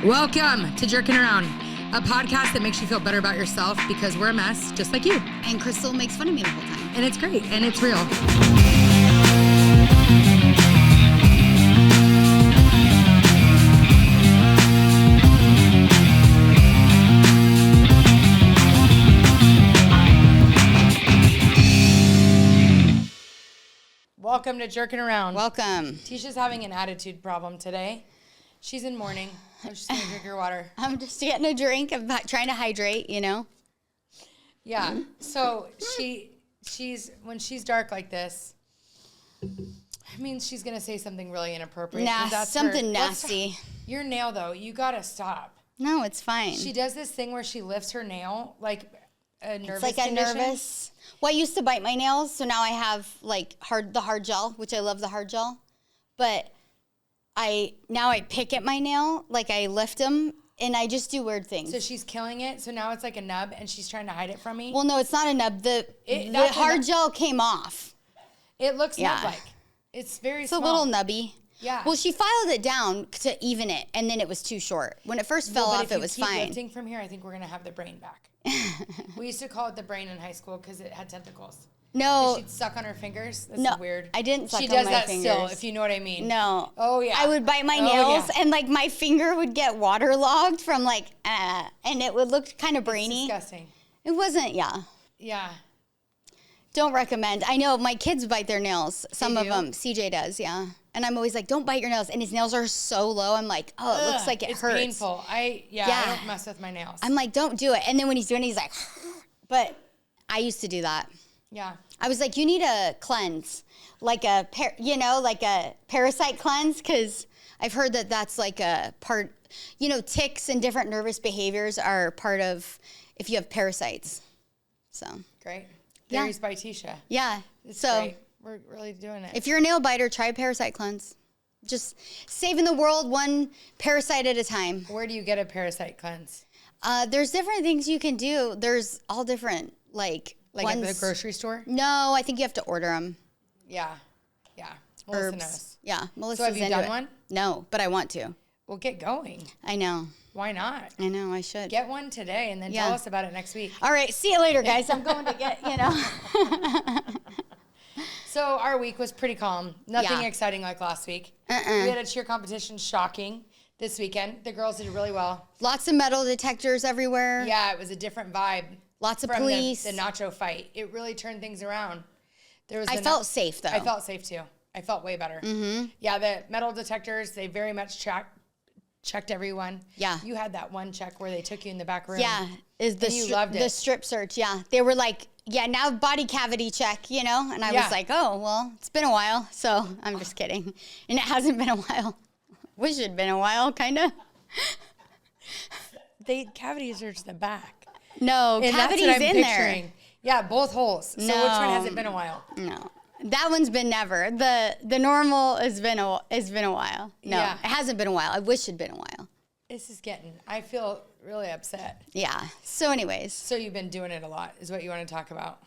Welcome to Jerking Around, a podcast that makes you feel better about yourself because we're a mess, just like you. And Crystal makes fun of me the whole time. And it's great, and it's real. Welcome to Jerking Around. Welcome. Tisha's having an attitude problem today. She's in mourning. I'm just going to drink your water. I'm just getting a drink. I'm trying to hydrate, you know? Yeah. So she's when she's dark like this, I mean, she's going to say something really inappropriate. Something nasty. Your nail, though, you got to stop. No, it's fine. She does this thing where she lifts her nail like a nervous It's like condition. a nervous. Well, I used to bite my nails, so now I have like the hard gel, which I love the hard gel. But now I pick at my nail, like I lift them, and I just do weird things. So she's killing it. So now it's like a nub, and she's trying to hide it from me. Well, no, it's not a nub. The hard gel came off. It looks nub-like. It's very small. It's a little nubby. Yeah. Well, she filed it down to even it, and then it was too short. When it first fell off, it was fine. If you keep lifting from here, I think we're going to have the brain back. We used to call it the brain in high school because it had tentacles. No. She'd suck on her fingers. That's weird. I didn't suck on my fingers. She does that still, if you know what I mean. No. Oh, yeah. I would bite my nails, and, like, my finger would get waterlogged from, like, and it would look kind of brainy. It's disgusting. It wasn't, Yeah. Don't recommend. I know my kids bite their nails. Some of them. CJ does, yeah. And I'm always like, don't bite your nails. And his nails are so low. I'm like, oh, it looks like it hurts. It's painful. I don't mess with my nails. I'm like, don't do it. And then when he's doing it, he's like, but I used to do that. Yeah. I was like, you need a cleanse, like a parasite cleanse, because I've heard that that's like a part, tics and different nervous behaviors are part of if you have parasites. So. Great. Theories by Tisha. Yeah. It's so great. We're really doing it. If you're a nail biter, try a parasite cleanse. Just saving the world one parasite at a time. Where do you get a parasite cleanse? There's different things you can do. There's all different, like ones. At the grocery store? No, I think you have to order them. Yeah. Melissa Herbs. knows. Yeah, Melissa's So have you into done it. one? No, but I want to. Well, get going. I know. Why not? I know, I should. Get one today and then tell us about it next week. All right, see you later, guys. I'm going to get, So our week was pretty calm. Nothing exciting like last week. We had a cheer competition, shocking, this weekend. The girls did really well. Lots of metal detectors everywhere. Yeah, it was a different vibe. Lots of from police. The nacho fight. It really turned things around. I felt safe, though. I felt safe, too. I felt way better. Mm-hmm. Yeah, the metal detectors, they very much checked everyone. Yeah. You had that one check where they took you in the back room. Yeah. You loved it. The strip search, yeah. They were like, now body cavity check, And I was like, oh, well, it's been a while. So I'm just kidding. And it hasn't been a while. Wish it'd been a while, kind of. They cavity searched the back. No, and cavity's that's what I'm in picturing. there. Yeah, both holes. So which one hasn't been a while? No. That one's been never. The normal has been a while. No, It hasn't been a while. I wish it'd been a while. I feel really upset. Yeah. So anyways. So you've been doing it a lot is what you want to talk about.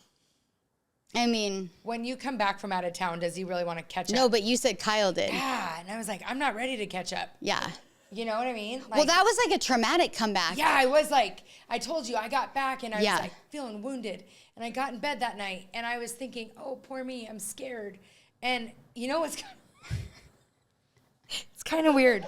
I mean. When you come back from out of town, does he really want to catch up? No, but you said Kyle did. Yeah. And I was like, I'm not ready to catch up. Yeah. You know what I mean? Well, that was like a traumatic comeback. Yeah, I was like, I told you, I got back and I was like feeling wounded. And I got in bed that night and I was thinking, oh, poor me, I'm scared. And you know what's it's kind of weird.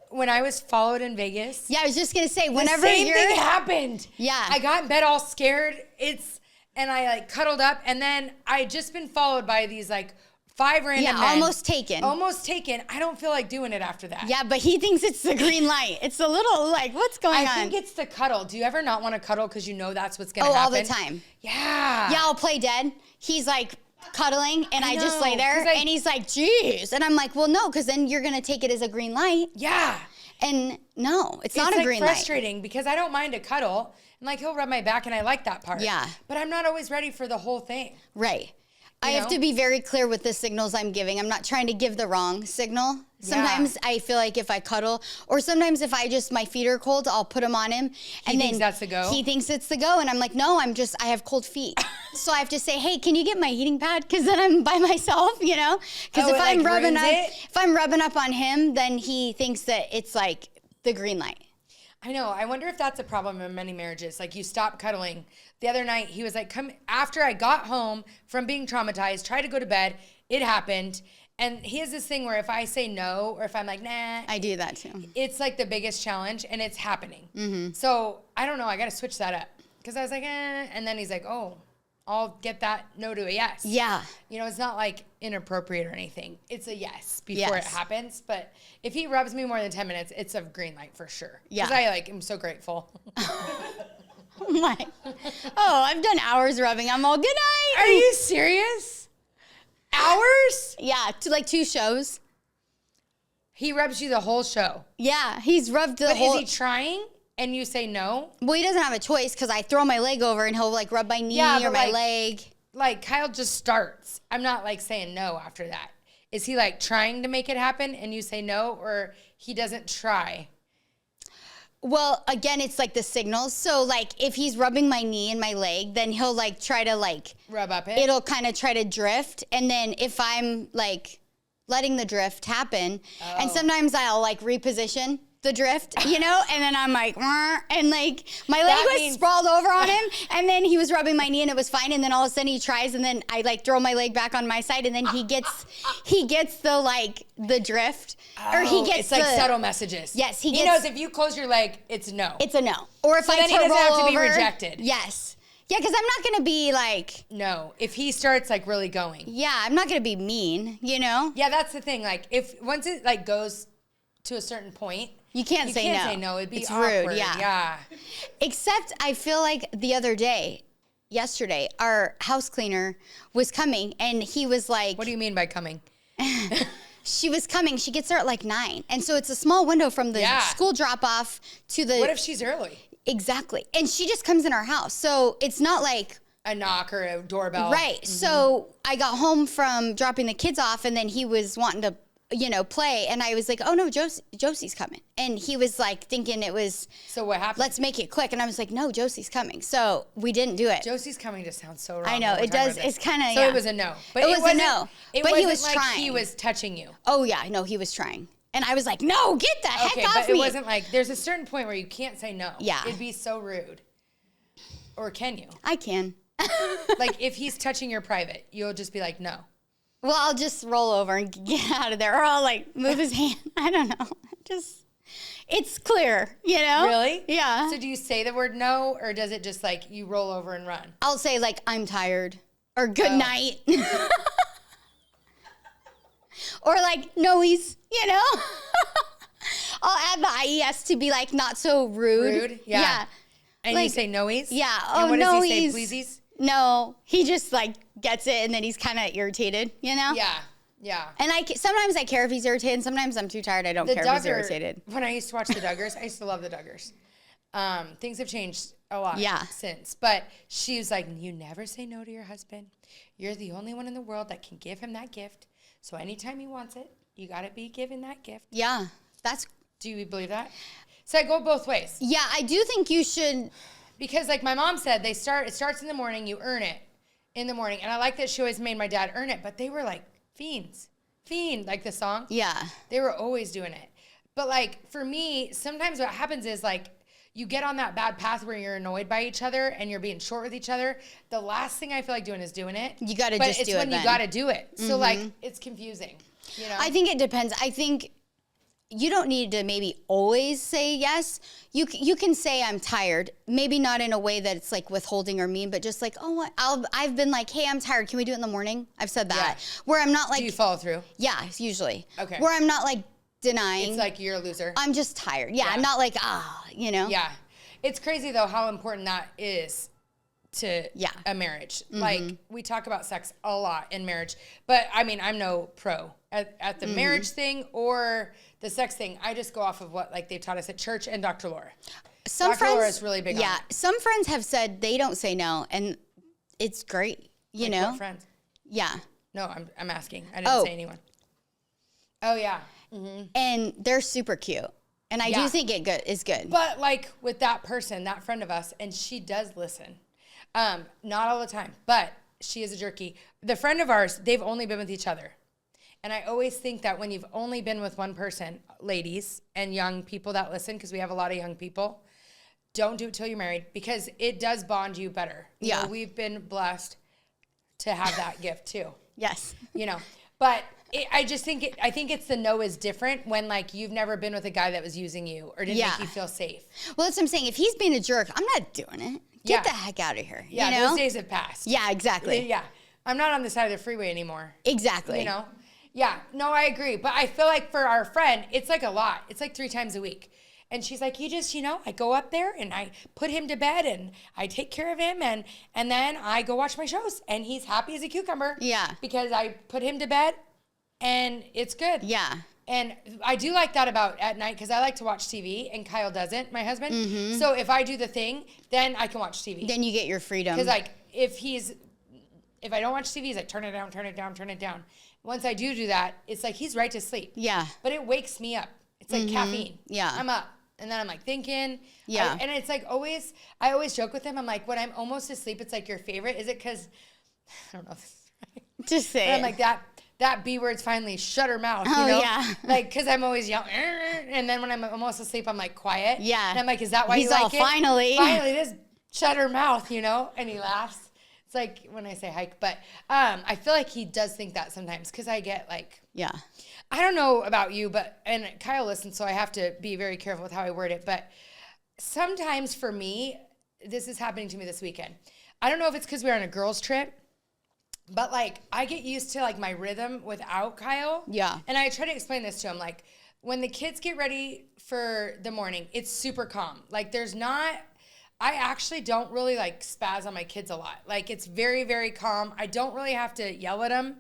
When I was followed in Vegas. Yeah, I was just going to say, whenever the same thing happened. Yeah. I got in bed all scared. And I like cuddled up. And then I just been followed by these like 5 random men. Almost taken. Almost taken. I don't feel like doing it after that. Yeah, but he thinks it's the green light. It's a little like, what's going on? I think it's the cuddle. Do you ever not want to cuddle because you know that's what's going to happen? Oh, all the time. Yeah. Yeah, I'll play dead. He's like cuddling, and I just lay there, and he's like, geez. And I'm like, well, no, because then you're going to take it as a green light. Yeah. And no, it's not a green light. It's frustrating because I don't mind a cuddle. And like he'll rub my back, and I like that part. Yeah. But I'm not always ready for the whole thing. Right. I have to be very clear with the signals I'm giving. I'm not trying to give the wrong signal. Sometimes I feel like if I cuddle, or sometimes if my feet are cold, I'll put them on him. He thinks that's the go? He thinks it's the go. And I'm like, no, I have cold feet. So I have to say, hey, can you get my heating pad? Because then I'm by myself, Because if I'm rubbing up on him, then he thinks that it's like the green light. I know. I wonder if that's a problem in many marriages. Like, you stop cuddling. The other night, he was like, come after I got home from being traumatized, tried to go to bed. It happened. And he has this thing where if I say no, or if I'm like, nah. I do that too. It's like the biggest challenge, and it's happening. So I don't know. I got to switch that up. Because I was like, eh. And then he's like, oh, I'll get that no to a yes. Yeah. You know, it's not like inappropriate or anything. It's a yes before it happens. But if he rubs me more than 10 minutes, it's a green light for sure. Yeah. Because I am so grateful. I've done hours rubbing. I'm all, good night. Are you serious? Hours? Yeah, to like 2 shows. He rubs you the whole show. Yeah, he's rubbed the But whole. is he trying and you say no? Well, he doesn't have a choice because I throw my leg over and he'll like rub my knee or my leg. Like Kyle just starts. I'm not like saying no after that. Is he like trying to make it happen and you say no, or he doesn't try? Well, again, it's like the signals. So like if he's rubbing my knee and my leg, then he'll like try to like rub up it. It'll kind of try to drift. And then if I'm like letting the drift happen, and sometimes I'll like reposition the drift, you know, and then I'm like, "Wah," and like my leg was sprawled over on him, and then he was rubbing my knee and it was fine, and then all of a sudden he tries, and then I like throw my leg back on my side, and then he gets the like the drift, or he gets it's like subtle messages. Yes, he knows if you close your leg, it's no. It's a no. Or if so I then he doesn't have to be over, rejected. Yes. Yeah, because I'm not gonna be like no. If he starts like really going. Yeah, I'm not gonna be mean, you know. Yeah, that's the thing. Like if once it like goes to a certain point. You can't say no. It'd be it's awkward. Rude, yeah. Yeah. Except I feel like the other day, yesterday, our house cleaner was coming and he was like... What do you mean by coming? She was coming. She gets there at like 9. And so it's a small window from the school drop-off to the... What if she's early? Exactly. And she just comes in our house. So it's not like... A knock or a doorbell. Right. Mm-hmm. So I got home from dropping the kids off and then he was wanting to... play, and I was like, oh no, Josie's coming. And he was like thinking it was, so what happened? Let's make it quick. And I was like, no, Josie's coming. So we didn't do it. Josie's coming just sounds so wrong. I know, it does. It's kind of, So it was a no. But it was a no. But he was like trying. He was touching you. Oh yeah, no, he was trying. And I was like, no, get the heck off but me. It wasn't like, there's a certain point where you can't say no. Yeah. It'd be so rude. Or can you? I can. Like if he's touching your private, you'll just be like, no. Well, I'll just roll over and get out of there. Or I'll like move his hand. I don't know. It's clear, you know? Really? Yeah. So do you say the word no, or does it just like you roll over and run? I'll say like, I'm tired, or good night. Or like, noise, you know? I'll add the IES to be like not so rude. Rude? Yeah. And like, you say noise? Yeah. And what does he say, pleasies? No, he just like gets it and then he's kind of irritated, you know? Yeah, yeah. And sometimes I care if he's irritated, and sometimes I'm too tired. I don't care if he's irritated. When I used to watch the Duggars, I used to love the Duggars. Things have changed a lot since. But she was like, you never say no to your husband. You're the only one in the world that can give him that gift. So anytime he wants it, you got to be given that gift. Yeah, Do you believe that? So I go both ways. Yeah, I do think you should... Because like my mom said, it starts in the morning, you earn it in the morning. And I like that she always made my dad earn it, but they were like fiends. Fiend, like the song. Yeah. They were always doing it. But like for me, sometimes what happens is like you get on that bad path where you're annoyed by each other and you're being short with each other. The last thing I feel like doing is doing it. You got to just do it. But it's when you got to do it. So like it's confusing, you know? I think it depends. I think you don't need to maybe always say yes. You can say I'm tired. Maybe not in a way that it's like withholding or mean, but just like, I've been like, hey, I'm tired. Can we do it in the morning? I've said that. Yeah. Where I'm not like. Do you follow through? Yeah, usually. Okay. Where I'm not like denying. It's like you're a loser. I'm just tired. Yeah, I'm not like, you know. Yeah. It's crazy though how important that is to a marriage. Like we talk about sex a lot in marriage, but I mean, I'm no pro at the marriage thing or the sex thing. I just go off of what like they taught us at church and Dr. Laura. Dr. Laura is really big on it. Some friends have said they don't say no, and it's great, you know? What friends? Yeah. No, I'm asking. I didn't say anyone. Oh, yeah. Mm-hmm. And they're super cute. And I do think it is good. But like with that person, that friend of us, and she does listen. Not all the time, but she is a jerky. The friend of ours, they've only been with each other. And I always think that when you've only been with one person, ladies and young people that listen, because we have a lot of young people, don't do it till you're married, because it does bond you better. You know, we've been blessed to have that gift too. Yes. You know, but I think it's the no is different when like you've never been with a guy that was using you or didn't make you feel safe. Well, that's what I'm saying. If he's being a jerk, I'm not doing it. Get the heck out of here. Yeah, you know? Those days have passed. Yeah, exactly. Yeah. I'm not on the side of the freeway anymore. Exactly. You know? Yeah. No, I agree. But I feel like for our friend, it's like a lot. It's like 3 times a week. And she's like, you just, you know, I go up there and I put him to bed and I take care of him and then I go watch my shows and he's happy as a cucumber. Yeah. Because I put him to bed and it's good. Yeah. And I do like that about at night because I like to watch TV and Kyle doesn't, my husband. So if I do the thing, then I can watch TV. Then you get your freedom. Because like if I don't watch TV, he's like, turn it down, turn it down, turn it down. Once I do that, it's like he's right to sleep. Yeah. But it wakes me up. It's like caffeine. Yeah. I'm up. And then I'm like thinking. Yeah. And it's like I always joke with him. I'm like, when I'm almost asleep, it's like your favorite. Is it because, I don't know if this is right. Just say I'm like, that B word's finally shut her mouth, you know? Yeah. Like, because I'm always yelling. And then when I'm almost asleep, I'm like quiet. Yeah. And I'm like, is that why He's you like all, it? finally. Finally, just shut her mouth, you know? And he laughs. It's like when I say hike. But I feel like he does think that sometimes because I get like. Yeah. I don't know about you, and Kyle listens, so I have to be very careful with how I word it. But sometimes for me, this is happening to me this weekend. I don't know if it's because we're on a girls' trip, but like I get used to like my rhythm without Kyle. Yeah. And I try to explain this to him. Like when the kids get ready for the morning, it's super calm. Like I actually don't really like spaz on my kids a lot. Like it's very, very calm. I don't really have to yell at them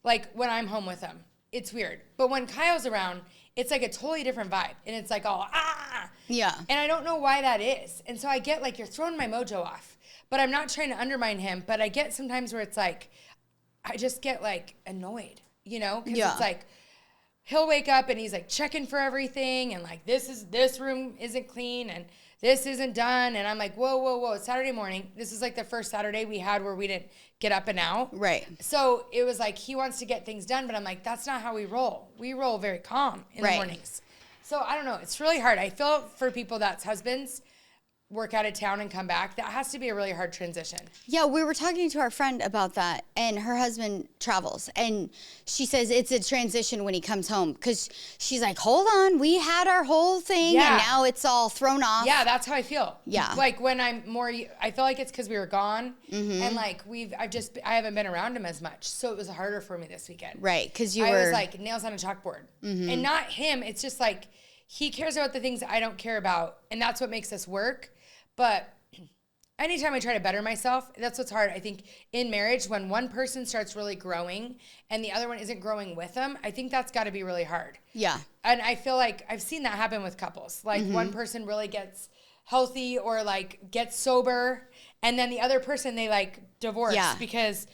like when I'm home with them. It's weird. But when Kyle's around, it's like a totally different vibe. And it's like all, ah. Yeah. And I don't know why that is. And so I get like, you're throwing my mojo off. But I'm not trying to undermine him. But I get sometimes where it's like, I just get like annoyed, you know? Because it's like, he'll wake up and he's like checking for everything. And like, this room isn't clean. And this isn't done. And I'm like, whoa. It's Saturday morning. This is like the first Saturday we had where we didn't get up and out. Right. So it was like he wants to get things done, but I'm like, that's not how we roll. We roll very calm in the mornings. So I don't know. It's really hard. I feel for people that's husbands work out of town and come back. That has to be a really hard transition. Yeah, we were talking to our friend about that, and her husband travels, and she says it's a transition when he comes home because she's like, hold on, we had our whole thing, and now it's all thrown off. Yeah, that's how I feel. Yeah. Like when I feel like it's because we were gone, and like I haven't been around him as much, so it was harder for me this weekend. Right, because I was like nails on a chalkboard. And not him, it's just like he cares about the things I don't care about, and that's what makes us work. But anytime I try to better myself, that's what's hard. I think in marriage, when one person starts really growing and the other one isn't growing with them, I think that's got to be really hard. Yeah. And I feel like I've seen that happen with couples. Like one person really gets healthy or like gets sober, and then the other person, they like divorce because...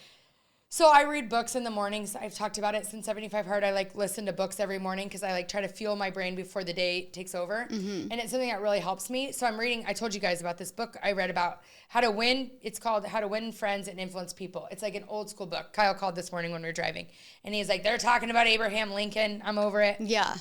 So I read books in the mornings. I've talked about it since 75 Hard. I like listen to books every morning because I like try to fuel my brain before the day takes over. And it's something that really helps me. So I'm reading, I told you guys about this book I read about how to win. It's called How to Win Friends and Influence People. It's like an old school book. Kyle called this morning when we were driving. And he's like, they're talking about Abraham Lincoln. I'm over it. Yeah.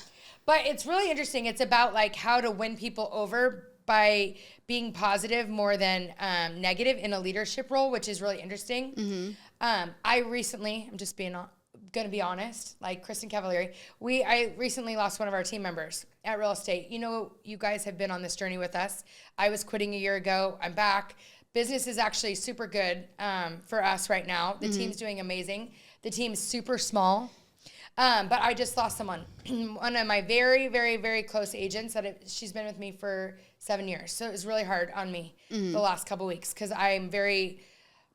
But it's really interesting. It's about like how to win people over by being positive more than negative in a leadership role, which is really interesting. I recently, I'm just going to be honest, like Kristen Cavalieri, I recently lost one of our team members at real estate. You know, you guys have been on this journey with us. I was quitting a year ago. I'm back. Business is actually super good for us right now. The team's doing amazing. The team's super small. But I just lost someone, one of my very, very, very close agents she's been with me for 7 years. So it was really hard on me the last couple weeks because I'm very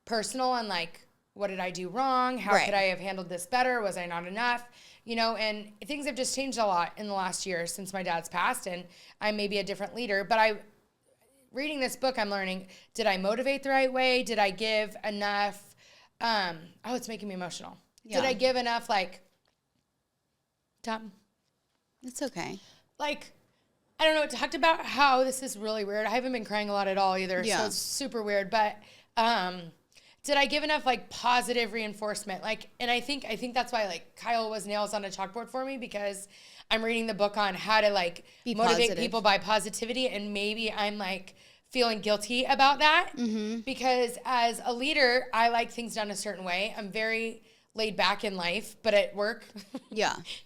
personal and like, what did I do wrong? How could I have handled this better? Was I not enough? You know, and things have just changed a lot in the last year since my dad's passed, and I'm maybe a different leader. But reading this book, I'm learning, did I motivate the right way? Did I give enough? It's making me emotional. Yeah. Did I give enough, like, Tom? It's okay. Like, I don't know, it talked about how this is really weird. I haven't been crying a lot at all either, yeah. So it's super weird. But did I give enough like positive reinforcement? Like, and I think that's why like Kyle was nails on a chalkboard for me, because I'm reading the book on how to like motivate people by positivity. And maybe I'm like feeling guilty about that because as a leader, I like things done a certain way. I'm very laid back in life, but at work,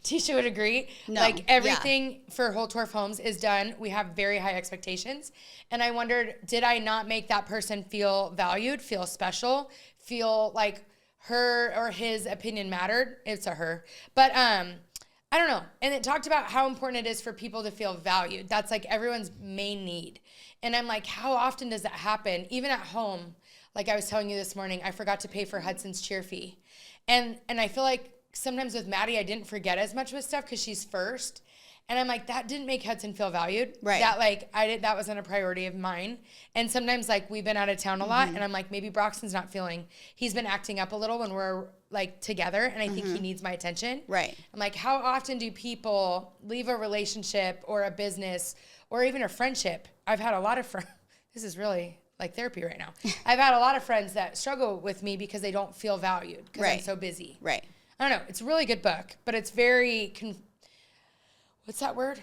Tisha would agree. No, like everything for Holtorf Homes is done. We have very high expectations. And I wondered, did I not make that person feel valued, feel special, feel like her or his opinion mattered? It's a her. But I don't know. And it talked about how important it is for people to feel valued. That's like everyone's main need. And I'm like, how often does that happen? Even at home, like I was telling you this morning, I forgot to pay for Hudson's cheer fee. And I feel like sometimes with Maddie, I didn't forget as much with stuff because she's first. And I'm like, that didn't make Hudson feel valued. Right. That like that wasn't a priority of mine. And sometimes like we've been out of town a lot, and I'm like, maybe Broxton's not he's been acting up a little when we're like together, and I think he needs my attention. Right. I'm like, how often do people leave a relationship or a business or even a friendship? I've had a lot of friends. This is really like therapy right now. I've had a lot of friends that struggle with me because they don't feel valued because I'm so busy. Right. I don't know. It's a really good book, but it's very, what's that word?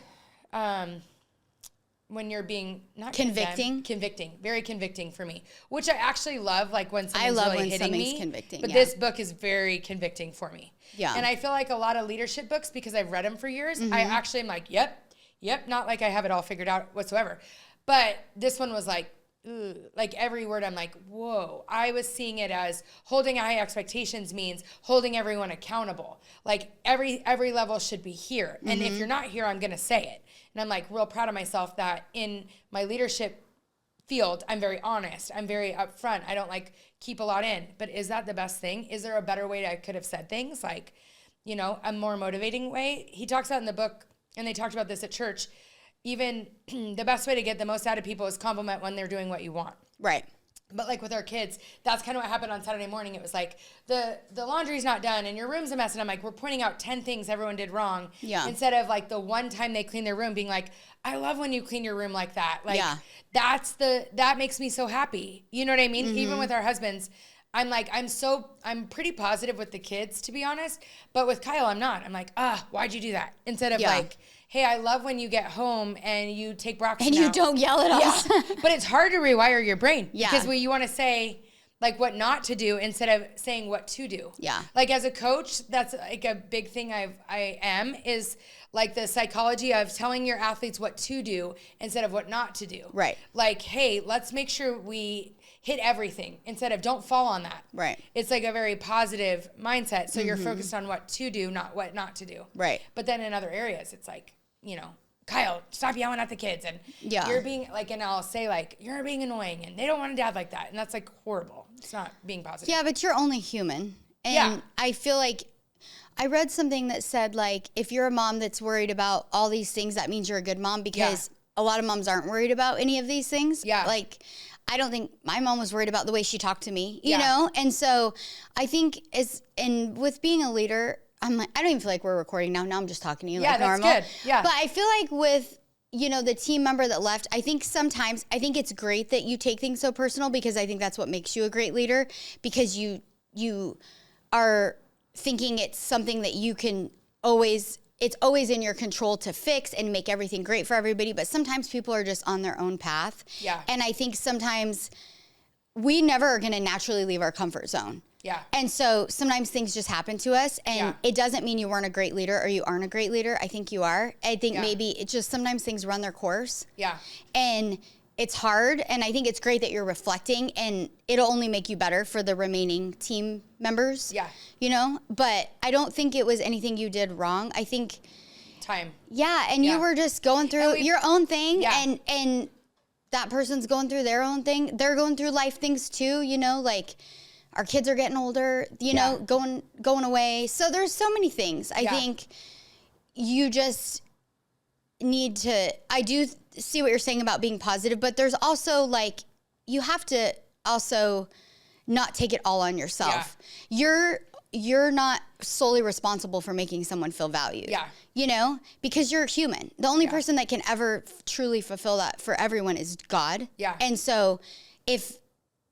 When you're being not convicting, very convicting for me, which I actually love. Like when someone's really hitting me, convicting, but this book is very convicting for me. Yeah. And I feel like a lot of leadership books, because I've read them for years, I actually am like, yep, not like I have it all figured out whatsoever. But this one was like, ugh, like every word I'm like, whoa. I was seeing it as holding high expectations means holding everyone accountable. Like every level should be here. And if you're not here, I'm going to say it. And I'm like real proud of myself that in my leadership field, I'm very honest. I'm very upfront. I don't like keep a lot in. But is that the best thing? Is there a better way I could have said things? Like, you know, a more motivating way? He talks about in the book, and they talked about this at church, even the best way to get the most out of people is compliment when they're doing what you want. Right. But like with our kids, that's kind of what happened on Saturday morning. It was like the laundry's not done and your room's a mess. And I'm like, we're pointing out 10 things everyone did wrong. Yeah. Instead of like the one time they clean their room being like, I love when you clean your room like that. Like that makes me so happy. You know what I mean? Even with our husbands, I'm like, I'm pretty positive with the kids, to be honest. But with Kyle, I'm not. I'm like, why'd you do that? Instead of like, hey, I love when you get home and you take Broxton and you don't yell at us. But it's hard to rewire your brain. Yeah. Because you want to say like what not to do instead of saying what to do. Yeah. Like as a coach, that's like a big thing I am is like the psychology of telling your athletes what to do instead of what not to do. Right. Like, hey, let's make sure we hit everything instead of don't fall on that. Right. It's like a very positive mindset. So you're focused on what to do, not what not to do. Right. But then in other areas, it's like, you know, Kyle, stop yelling at the kids. And you're being like, and I'll say like, you're being annoying and they don't want a dad like that. And that's like horrible. It's not being positive. Yeah, but you're only human. And I feel like I read something that said like, if you're a mom that's worried about all these things, that means you're a good mom because a lot of moms aren't worried about any of these things. Yeah. Like, I don't think my mom was worried about the way she talked to me, you know? And so I think and with being a leader, I'm like, I don't even feel like we're recording now. Now I'm just talking to you like normal. Good. Yeah. But I feel like with, you know, the team member that left, I think sometimes, I think it's great that you take things so personal because I think that's what makes you a great leader because you are thinking it's something that you can it's always in your control to fix and make everything great for everybody. But sometimes people are just on their own path. Yeah. And I think sometimes we never are going to naturally leave our comfort zone. Yeah. And so sometimes things just happen to us and it doesn't mean you weren't a great leader or you aren't a great leader. I think you are. I think maybe it's just sometimes things run their course. Yeah. And it's hard. And I think it's great that you're reflecting and it'll only make you better for the remaining team members. Yeah. You know, but I don't think it was anything you did wrong. I think time. Yeah. And you were just going through your own thing and that person's going through their own thing. They're going through life things too, you know, like our kids are getting older, you know, going away. So there's so many things. I think you just need to, I do see what you're saying about being positive, but there's also like, you have to also not take it all on yourself. Yeah. You're not solely responsible for making someone feel valued. Yeah. You know, because you're human. The only person that can ever truly fulfill that for everyone is God. Yeah. And so if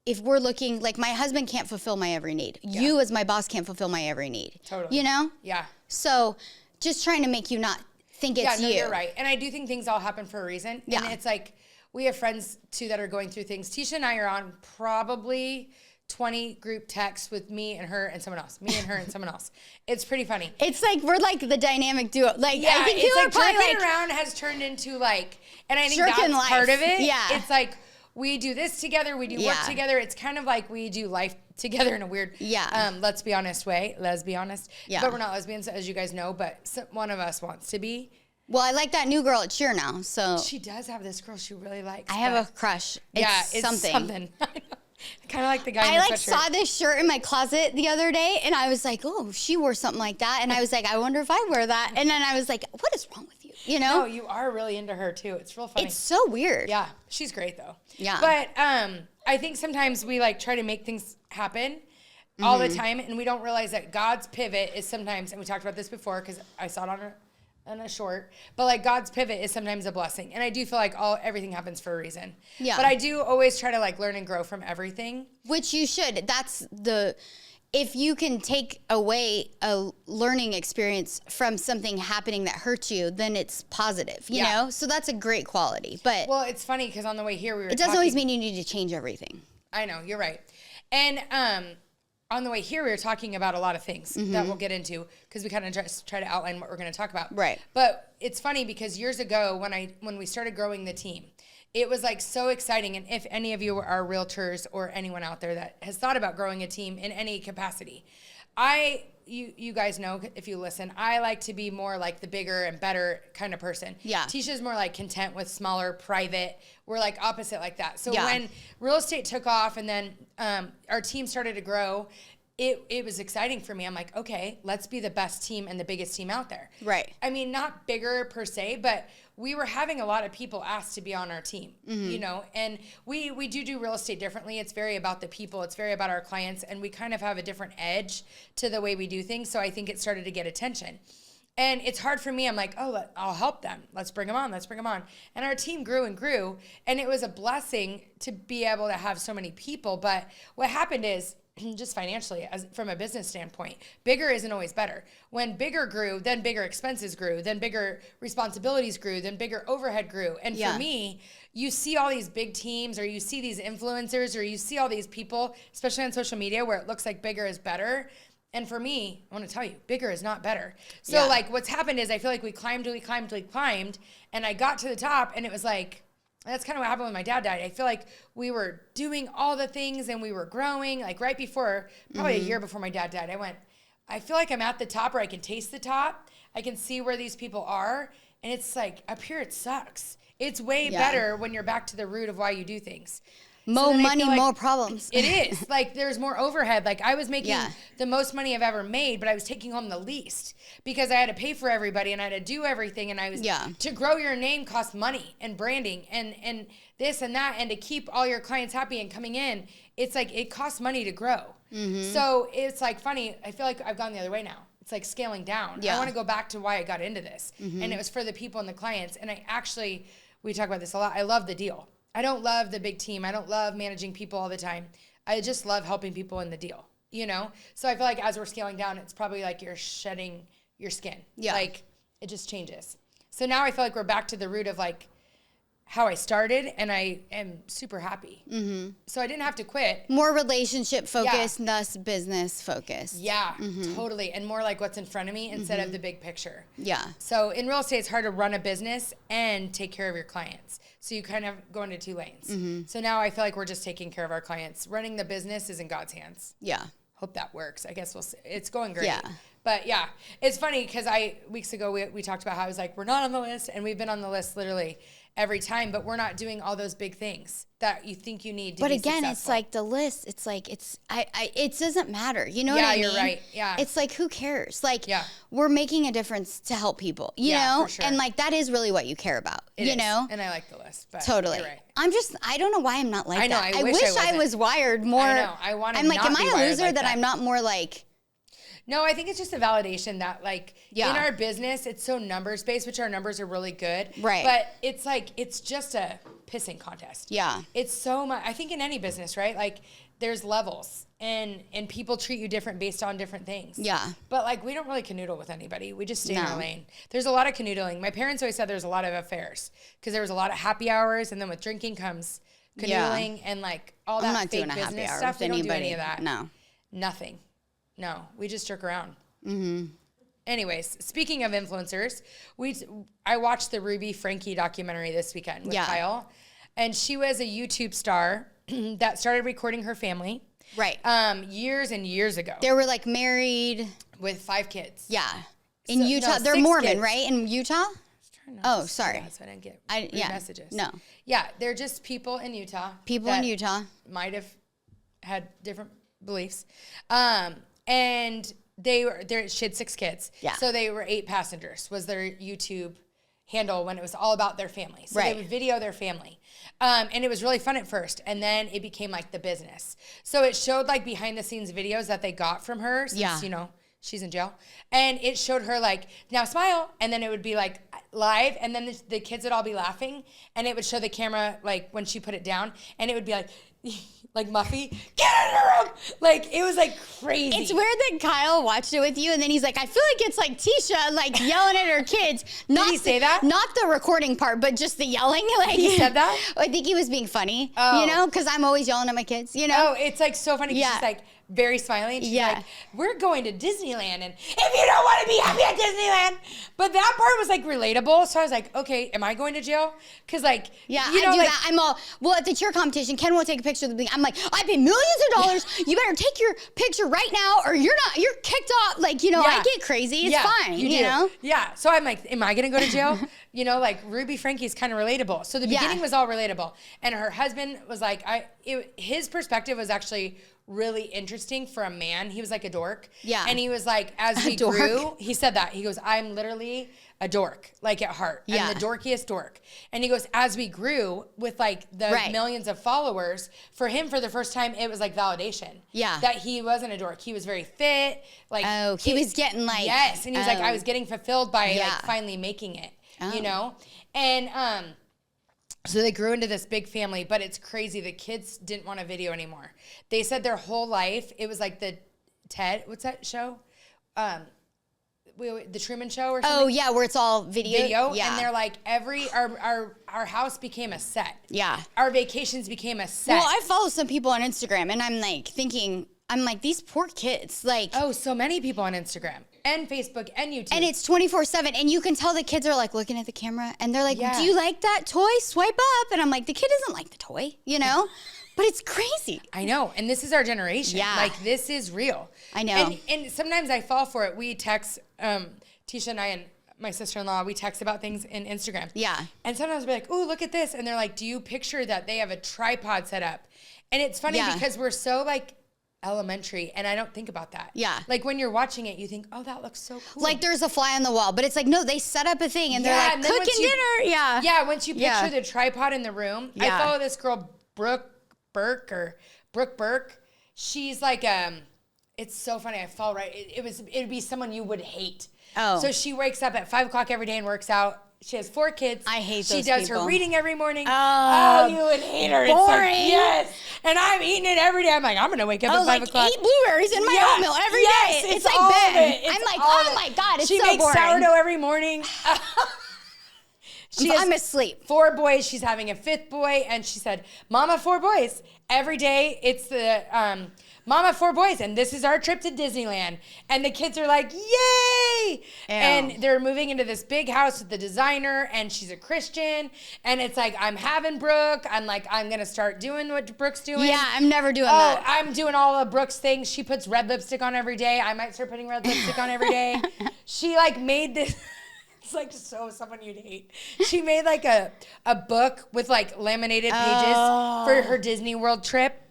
if we're looking, like my husband can't fulfill my every need. Yeah. You as my boss can't fulfill my every need. Totally. You know? Yeah. So just trying to make you not think it's you. You're right. And I do think things all happen for a reason. Yeah. And it's like, we have friends too that are going through things. Tisha and I are on probably 20 group texts with me and her and someone else. Me and her and someone else. It's pretty funny. It's like we're like the dynamic duo. Like yeah, I think it's people like are jerking around has turned into like, and I think that's life. Part of it. Yeah. It's like we do this together, we do work together. It's kind of like we do life together in a weird, let's be honest way. Let's be honest. Yeah. But we're not lesbians, as you guys know, but one of us wants to be. Well, I like that new girl at Cheer now, so. She does have this girl she really likes. I have a crush. It's something. Kind of like the guy in the sweatshirt. Saw this shirt in my closet the other day, and I was like, oh, she wore something like that. And I was like, I wonder if I wear that. And then I was like, what is wrong with you? You know? No, you are really into her, too. It's real funny. It's so weird. Yeah, she's great, though. Yeah. But I think sometimes we, like, try to make things happen all the time, and we don't realize that God's pivot is sometimes, and we talked about this before because I saw it on a short, but like God's pivot is sometimes a blessing. And I do feel like everything happens for a reason. Yeah. But I do always try to like learn and grow from everything. Which you should. If you can take away a learning experience from something happening that hurts you, then it's positive, you know? So that's a great quality. But well, it's funny because on the way here it doesn't always mean you need to change everything. I know, you're right. And on the way here, we were talking about a lot of things that we'll get into because we kind of just try to outline what we're going to talk about. Right. But it's funny because years ago when we started growing the team, it was like so exciting. And if any of you are realtors or anyone out there that has thought about growing a team in any capacity, you guys know if you listen, I like to be more like the bigger and better kind of person. Yeah. Tisha's more like content with smaller, private. We're like opposite like that. So when real estate took off and then our team started to grow, it was exciting for me. I'm like, okay, let's be the best team and the biggest team out there. Right. I mean, not bigger per se, but we were having a lot of people ask to be on our team, you know, and we do real estate differently. It's very about the people. It's very about our clients, and we kind of have a different edge to the way we do things. So I think it started to get attention. And it's hard for me. I'm like, oh, I'll help them. Let's bring them on. Let's bring them on. And our team grew and grew, and it was a blessing to be able to have so many people. But what happened is, just financially, from a business standpoint, bigger isn't always better. When bigger grew, then bigger expenses grew, then bigger responsibilities grew, then bigger overhead grew. And for me, you see all these big teams, or you see these influencers, or you see all these people, especially on social media, where it looks like bigger is better. And for me, I want to tell you, bigger is not better. So like what's happened is I feel like we climbed, and I got to the top, and it was like, that's kind of what happened when my dad died. I feel like we were doing all the things and we were growing. Like right before, probably a year before my dad died, I feel like I'm at the top, or I can taste the top. I can see where these people are. And it's like, up here, it sucks. It's way better when you're back to the root of why you do things. More money, more problems. It is. Like, there's more overhead. Like, I was making the most money I've ever made, but I was taking home the least because I had to pay for everybody and I had to do everything. And I was, to grow your name costs money and branding and this and that. And to keep all your clients happy and coming in, it's like, it costs money to grow. So it's like funny. I feel like I've gone the other way now. It's like scaling down. I want to go back to why I got into this. And it was for the people and the clients. And we talk about this a lot. I love the deal. I don't love the big team. I don't love managing people all the time. I just love helping people in the deal, you know? So I feel like as we're scaling down, it's probably like you're shedding your skin. Like, it just changes. So now I feel like we're back to the root of like how I started, and I am super happy. So I didn't have to quit. More relationship focused, less business focused. Yeah, totally. And more like what's in front of me instead of the big picture. Yeah. So in real estate, it's hard to run a business and take care of your clients. So you kind of go into two lanes. So now I feel like we're just taking care of our clients. Running the business is in God's hands. Yeah. Hope that works. I guess we'll see. It's going great. Yeah. But yeah, it's funny because weeks ago we talked about how I was like, we're not on the list, and we've been on the list literally every time, but we're not doing all those big things that you think you need to be successful. It's like the list. It's like it doesn't matter. You know what I mean? Yeah, you're right. Yeah. It's like, who cares? Like, we're making a difference to help people. You know, for sure. And like that is really what you care about. You know, and I like the list. But totally. You're right. I don't know why I'm not like that. I wish I was wired more. I know. I want to. I'm like, not am be I a wired loser like that I'm not more like? No, I think it's just a validation that like in our business, it's so numbers based, which our numbers are really good. Right. But it's like, it's just a pissing contest. Yeah. It's so much, I think in any business, right? Like there's levels and people treat you different based on different things. Yeah. But like, we don't really canoodle with anybody. We just stay in our lane. There's a lot of canoodling. My parents always said there's a lot of affairs because there was a lot of happy hours. And then with drinking comes canoodling and like all that fake business stuff. We don't do any of that. No. Nothing. No, we just jerk around. Mm-hmm. Anyways, speaking of influencers, I watched the Ruby Franke documentary this weekend with Kyle, and she was a YouTube star that started recording her family. Right. Years and years ago. They were like married with 5 kids. Yeah. In Utah. No, they're Mormon, kids. Right? In Utah? Oh, sorry. So I didn't get messages. No. Yeah, they're just people in Utah. People in Utah. Might have had different beliefs. And she had 6 kids. Yeah. So they were 8 passengers was their YouTube handle when it was all about their family. So they would video their family. And it was really fun at first. And then it became like the business. So it showed like behind the scenes videos that they got from her since, you know, she's in jail. And it showed her like, now smile. And then it would be like live. And then the kids would all be laughing. And it would show the camera like when she put it down. And it would be like, like Muffy, get in the room. Like, it was like crazy. It's weird that Kyle watched it with you and then he's like, I feel like it's like Tisha, like yelling at her kids. Did he say that? Not the recording part, but just the yelling. Like, he said that? I think he was being funny, you know, because I'm always yelling at my kids, you know? Oh, it's like so funny. Yeah. She's like very smiling. She's like, we're going to Disneyland. And if you don't want to be happy at Disneyland. But that part was like relatable. So I was like, okay, am I going to jail? Because like, you know, I do that. I'm all, well, at the cheer competition, Ken won't take a picture of the thing. I'm like, I paid millions of dollars. You better take your picture right now or you're kicked off. Like, you know, I get crazy. It's fine, you know? Yeah. So I'm like, am I going to go to jail? You know, like Ruby Franke is kind of relatable. So the beginning was all relatable. And her husband was like, his perspective was actually really interesting for a man. He was like a dork. Yeah. And he was like, as we grew, he said that. He goes, I'm literally a dork, like at heart. Yeah. I'm the dorkiest dork. And he goes, as we grew with like the millions of followers, for him, for the first time, it was like validation. Yeah. That he wasn't a dork. He was very fit. Like, he was getting like. Yes. And he was like, I was getting fulfilled by like finally making it, you know? And, so they grew into this big family, but it's crazy. The kids didn't want a video anymore. They said their whole life, it was like the Ted, what's that show? The Truman Show or something? Oh, yeah, where it's all video. Yeah. And they're like, our house became a set. Yeah. Our vacations became a set. Well, I follow some people on Instagram, and I'm like thinking, these poor kids. Like, oh, so many people on Instagram. And Facebook and YouTube. And it's 24/7. And you can tell the kids are like looking at the camera and they're like, do you like that toy? Swipe up. And I'm like, the kid doesn't like the toy, you know? But it's crazy. I know. And this is our generation. Yeah. Like, this is real. I know. And sometimes I fall for it. We text, Tisha and I and my sister-in-law, we text about things in Instagram. Yeah. And sometimes we're like, ooh, look at this. And they're like, do you picture that they have a tripod set up? And it's funny because we're so like, elementary, and I don't think about that. Yeah. Like when you're watching it, you think, oh, that looks so cool. Like there's a fly on the wall, but it's like, no, they set up a thing and they're like cooking dinner. Yeah. Yeah. Once you picture the tripod in the room, I follow this girl, Brooke Burke. She's like, it's so funny. I fall right. It'd be someone you would hate. Oh. So she wakes up at 5 o'clock every day and works out. She has 4 kids. I hate those people. She does her reading every morning. Oh, you would hate her. Boring. It's like, yes. And I'm eating it every day. I'm like, I'm going to wake up at 5 o'clock. Eat blueberries in my oatmeal every day. It's like Ben. I'm like, oh my God, it's so boring. She makes sourdough every morning. I'm asleep. 4 boys. She's having a 5th boy. And she said, Mama, 4 boys. Every day it's the... Mama, 4 boys, and this is our trip to Disneyland. And the kids are like, yay! Ew. And they're moving into this big house with the designer, and she's a Christian. And it's like, I'm having Brooke. I'm like, I'm going to start doing what Brooke's doing. Yeah, I'm never doing that. I'm doing all of Brooke's things. She puts red lipstick on every day. I might start putting red lipstick on every day. She, like, made this... It's like so someone you'd hate. She made, like, a book with, like, laminated pages for her Disney World trip.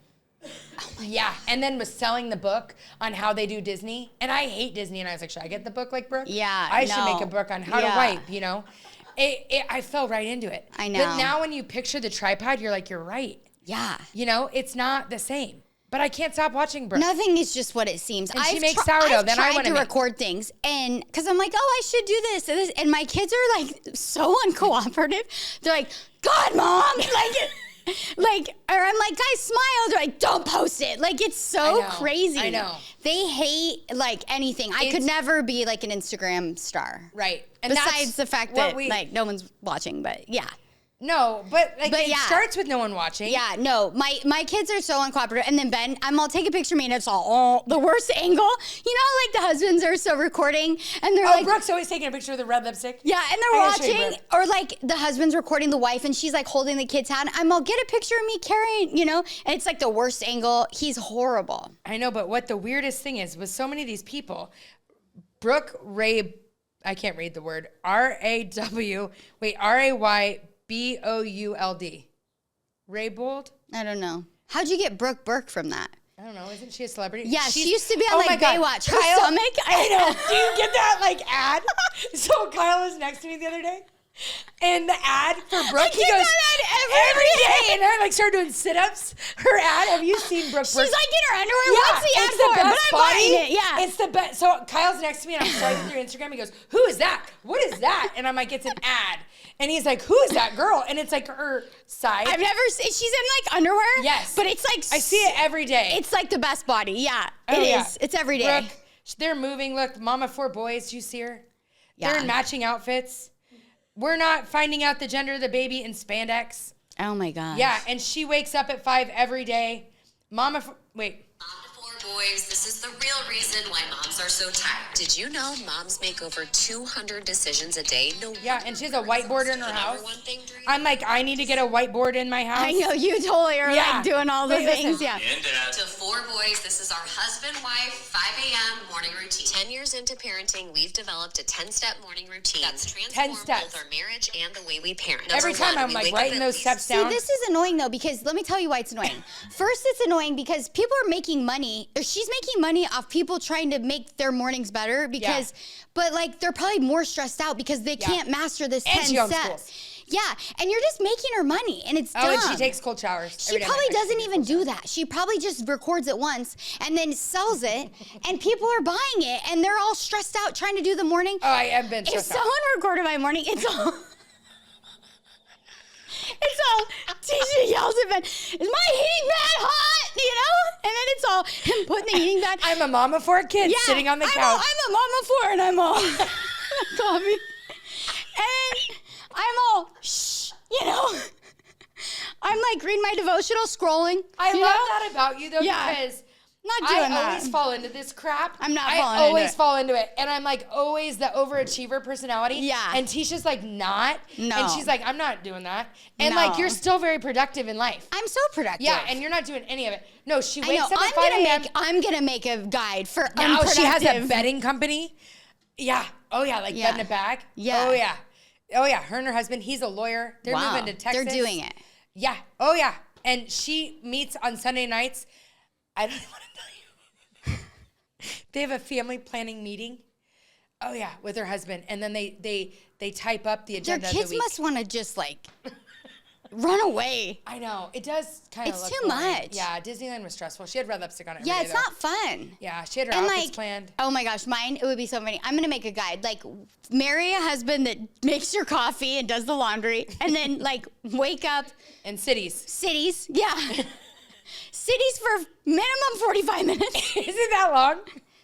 Yeah, and then was selling the book on how they do Disney. And I hate Disney, and I was like, should I get the book like Brooke? Yeah, I should make a book on how to wipe, you know? I fell right into it. I know. But now when you picture the tripod, you're like, you're right. Yeah. You know, it's not the same. But I can't stop watching Brooke. Nothing is just what it seems. And she makes sourdough. Then I want to record things, and because I'm like, oh, I should do this and this, and my kids are like so uncooperative. They're like, God, Mom, like, or I'm like, guys, smile. They're like, don't post it. Like, it's so crazy. I know. They hate like anything. I could never be like an Instagram star. Right. And besides the fact that like no one's watching, but yeah. No, but it starts with no one watching. Yeah, no, my kids are so uncooperative. And then Ben, I'll take a picture of me and it's all the worst angle. You know, like the husbands are so recording and they're like. Brooke's always taking a picture of the red lipstick. Yeah, and they're watching. Or like the husband's recording the wife and she's like holding the kid's hand. I'll get a picture of me carrying, you know, and it's like the worst angle. He's horrible. I know, but what the weirdest thing is with so many of these people, Brooke Ray, I can't read the word, Raybould. Raybould? I don't know. How'd you get Brooke Burke from that? I don't know. Isn't she a celebrity? Yeah, she used to be on like Baywatch. Her stomach. I know. Do you get that like ad? So Kyle was next to me the other day. And the ad for Brooke, he goes, every day. And I like started doing sit-ups. Her ad, have you seen Brooke? She's like in her underwear. What's the ad for? But I'm buying it. Yeah. It's the best. So Kyle's next to me and I'm swiping through Instagram. He goes, who is that? What is that? And I'm like, it's an ad. And he's like, who is that girl? And it's like her side. I've never seen, she's in like underwear. Yes. But it's like. I see it every day. It's like the best body. Yeah, it is. It's every day. Brooke, they're moving. Look, Mama 4 boys. Do you see her? Yeah. They're in matching outfits. We're not finding out the gender of the baby in spandex. Oh my gosh. Yeah, and she wakes up at 5 every day. Mom to 4 boys, this is the real reason why moms are so tired. Did you know moms make over 200 decisions a day? No. Yeah, and she has a whiteboard in her house. I'm like, I need to get a whiteboard in my house. I know, you totally are like doing all the things. Yeah. To 4 boys, this is our husband-wife 5 a.m. morning routine. 10 years into parenting, we've developed a 10-step morning routine that's transformed both our marriage and the way we parent. Every time I'm like writing those steps down. See, this is annoying though, because let me tell you why it's annoying. First, it's annoying because people are making money. She's making money off people trying to make their mornings better because, but like they're probably more stressed out because they can't master this 10 steps. Yeah, and you're just making her money, and it's dumb. Oh, and she takes cold showers. She probably doesn't even do that. She probably just records it once and then sells it, and people are buying it, and they're all stressed out trying to do the morning. Oh, I have been stressed out. If someone recorded my morning, it's all... It's all, Tisha yells at Ben, is my heating pad hot? You know? And then it's all him putting the heating pad. I'm a mama for a kid sitting on the couch. I'm a mama for, and I'm all coffee. And I'm all, shh, you know? I'm like reading my devotional, scrolling. I love that about you, though, because not doing I always fall into this crap. I'm not falling into it. I always fall into it. And I'm like always the overachiever personality. Yeah. And Tisha's like not. No. And she's like, I'm not doing that. And like, you're still very productive in life. I'm so productive. Yeah, and you're not doing any of it. No, she wakes up at 5 a.m. I'm going to make a guide for now unproductive. She has a bedding company. Yeah. Oh, yeah, like bed in a bag. Yeah. Oh, yeah. Oh, yeah. Her and her husband, he's a lawyer. They're moving to Texas. They're doing it. Yeah. Oh, yeah. And she meets on Sunday nights. I don't even want to tell you. They have a family planning meeting. Oh, yeah, with her husband. And then they type up the agenda of the week. Their kids must want to just, like, run away. I know. It does kind of look It's too much. Yeah, Disneyland was stressful. She had red lipstick on it. Yeah, it's not fun. Yeah, she had her outfits planned. Oh, my gosh. Mine, it would be so funny. I'm going to make a guide. Like, marry a husband that makes your coffee and does the laundry. And then, like, wake up. And cities. Cities, yeah. Cities for minimum 45 minutes. Is it that long?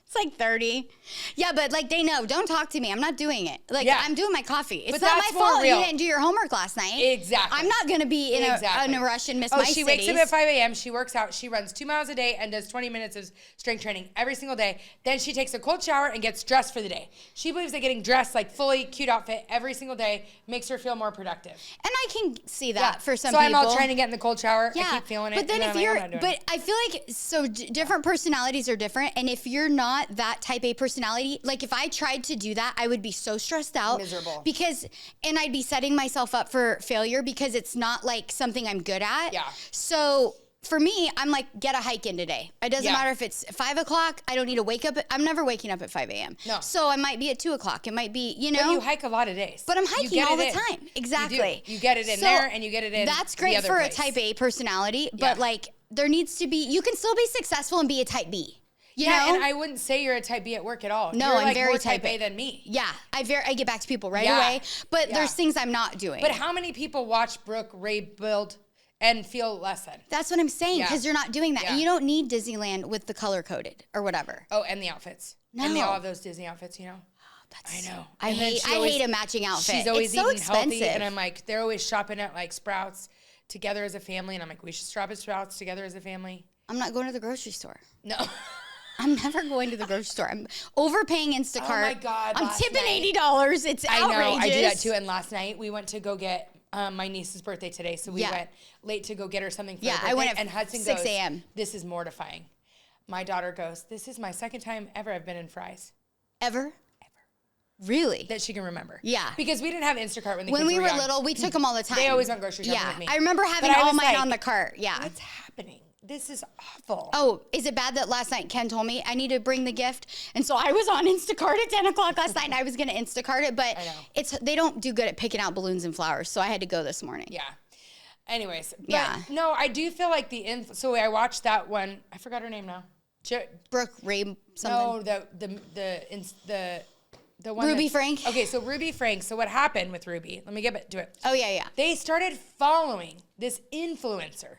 It's like 30. Yeah, but like they know, don't talk to me. I'm not doing it. Like I'm doing my coffee. It's not my fault you didn't do your homework last night. Exactly. I'm not going to be in a rush and miss my cities. She wakes up at 5 a.m. She works out. She runs 2 miles a day and does 20 minutes of strength training every single day. Then she takes a cold shower and gets dressed for the day. She believes that getting dressed, like fully cute outfit every single day, makes her feel more productive. And I can see that for some people. So I'm all trying to get in the cold shower. Yeah. I keep feeling it. But then if you're, I feel like, different personalities are different. And if you're not that type A personality, like if I tried to do that, I would be so stressed out. Miserable. And I'd be setting myself up for failure because it's not like something I'm good at. Yeah. So for me, I'm like, get a hike in today. It doesn't matter if it's 5 o'clock. I don't need to wake up. I'm never waking up at 5 a.m. No. So I might be at 2 o'clock. It might be, you know. But you hike a lot of days. But I'm hiking all the time. Exactly. You get it in there and you get it in That's great for a type A personality. But like, there needs to be, you can still be successful and be a type B. You know? And I wouldn't say you're a type B at work at all. No, you're I'm like very more type A than me. Yeah, I get back to people right away, but there's things I'm not doing. But how many people watch Brooke Ray build and feel less than? That's what I'm saying, because you're not doing that. Yeah. And you don't need Disneyland with the color-coded or whatever. Oh, and the outfits. No. And they all have those Disney outfits, you know? I know. I hate a matching outfit. She's always it's so eating expensive. healthy, and I'm like, they're always shopping at like Sprouts together as a family, and I'm like, we should shop at Sprouts together as a family. I'm not going to the grocery store. No. I'm never going to the grocery store. I'm overpaying Instacart. Oh my God. I'm tipping $80. It's outrageous. I know. I do that too. And last night we went to go get my niece's birthday today, so we went late to go get her something for her birthday. I went at and Hudson 6 a.m. This is mortifying. My daughter goes, this is my second time ever I've been in Fry's. Ever? Really? That she can remember. Yeah. Because we didn't have Instacart when we were young. little, we took them all the time. They always went grocery shopping with me. I remember having all mine on the cart. Yeah. What's happening? This is awful. Oh, is it bad that last night Ken told me I need to bring the gift? And so I was on Instacart at 10 o'clock last night, and I was going to Instacart it, but they don't do good at picking out balloons and flowers, so I had to go this morning. Yeah. Anyways. But no, I do feel like so I watched that one. I forgot her name now. Brooke Ray something. No, the one Ruby Franke. Okay, so Ruby Franke. So what happened with Ruby? Let me get to it. Oh, yeah. They started following this influencer.